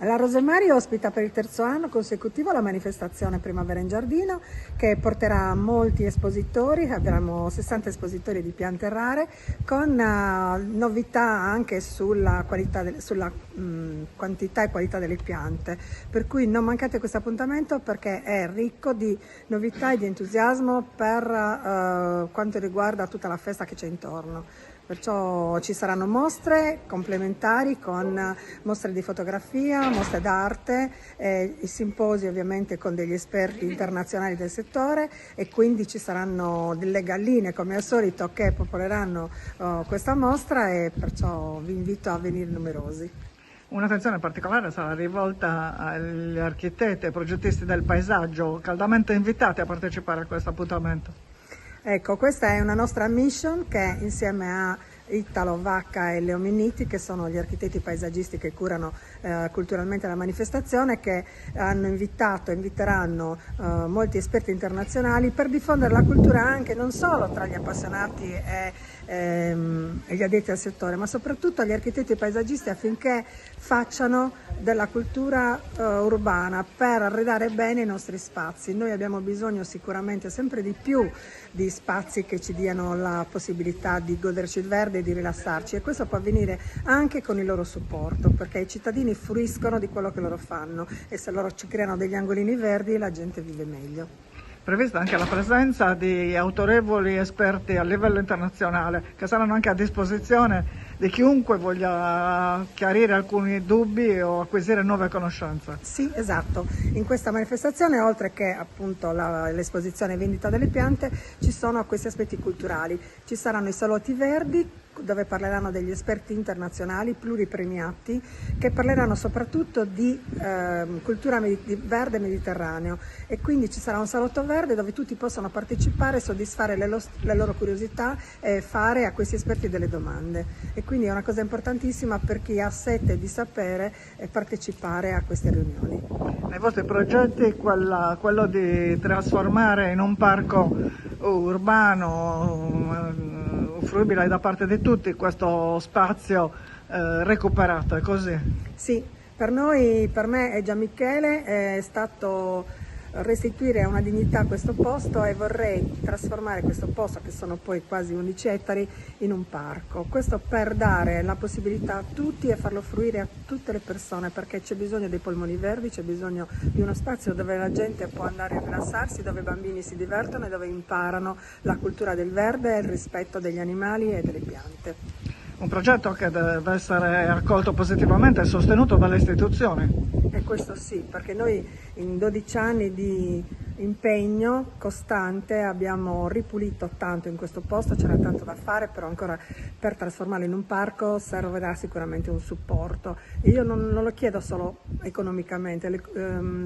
La Rosemary ospita per il terzo anno consecutivo la manifestazione Primavera in Giardino, che porterà molti espositori. Avremo 60 espositori di piante rare, con novità anche sulla quantità e qualità delle piante, per cui non mancate questo appuntamento, perché è ricco di novità e di entusiasmo per quanto riguarda tutta la festa che c'è intorno. Perciò ci saranno mostre complementari con mostre di fotografia, mostre d'arte, i simposi ovviamente con degli esperti internazionali del settore, e quindi ci saranno delle galline come al solito che popoleranno questa mostra, e perciò vi invito a venire numerosi. Un'attenzione particolare sarà rivolta agli architetti e progettisti del paesaggio, caldamente invitati a partecipare a questo appuntamento. Ecco, questa è una nostra mission che, insieme a Italo Vacca e Leo Minniti, che sono gli architetti paesaggisti che curano culturalmente la manifestazione, che hanno invitato e inviteranno molti esperti internazionali per diffondere la cultura anche non solo tra gli appassionati e gli addetti al settore, ma soprattutto agli architetti paesaggisti, affinché facciano della cultura urbana per arredare bene i nostri spazi. Noi abbiamo bisogno sicuramente sempre di più di spazi che ci diano la possibilità di goderci il verde e di rilassarci, e questo può avvenire anche con il loro supporto, perché i cittadini fruiscono di quello che loro fanno, e se loro ci creano degli angolini verdi la gente vive meglio. Prevista anche la presenza di autorevoli esperti a livello internazionale, che saranno anche a disposizione di chiunque voglia chiarire alcuni dubbi o acquisire nuove conoscenze. Sì, esatto. In questa manifestazione, oltre che appunto l'esposizione vendita delle piante, ci sono questi aspetti culturali. Ci saranno i salotti verdi, dove parleranno degli esperti internazionali pluripremiati, che parleranno soprattutto di cultura verde mediterraneo, e quindi ci sarà un salotto verde dove tutti possono partecipare, soddisfare le loro curiosità e fare a questi esperti delle domande, e quindi è una cosa importantissima per chi ha sete di sapere partecipare a queste riunioni. Nei vostri progetti quello di trasformare in un parco urbano fruibile da parte di tutti questo spazio recuperato, è così? Sì, per me e Gianmichele è stato restituire una dignità a questo posto, e vorrei trasformare questo posto, che sono poi quasi 11 ettari, in un parco. Questo per dare la possibilità a tutti e farlo fruire a tutte le persone, perché c'è bisogno dei polmoni verdi, c'è bisogno di uno spazio dove la gente può andare a rilassarsi, dove i bambini si divertono e dove imparano la cultura del verde e il rispetto degli animali e delle piante. Un progetto che deve essere accolto positivamente e sostenuto dalle istituzioni. E questo sì, perché noi in 12 anni di impegno costante abbiamo ripulito tanto in questo posto, c'era tanto da fare, però ancora per trasformarlo in un parco servirà sicuramente un supporto. E io non lo chiedo solo economicamente,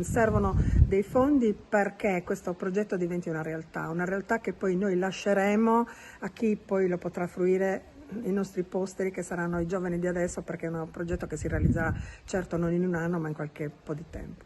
servono dei fondi perché questo progetto diventi una realtà che poi noi lasceremo a chi poi lo potrà fruire, i nostri posteri, che saranno i giovani di adesso, perché è un progetto che si realizzerà certo non in un anno, ma in qualche po' di tempo.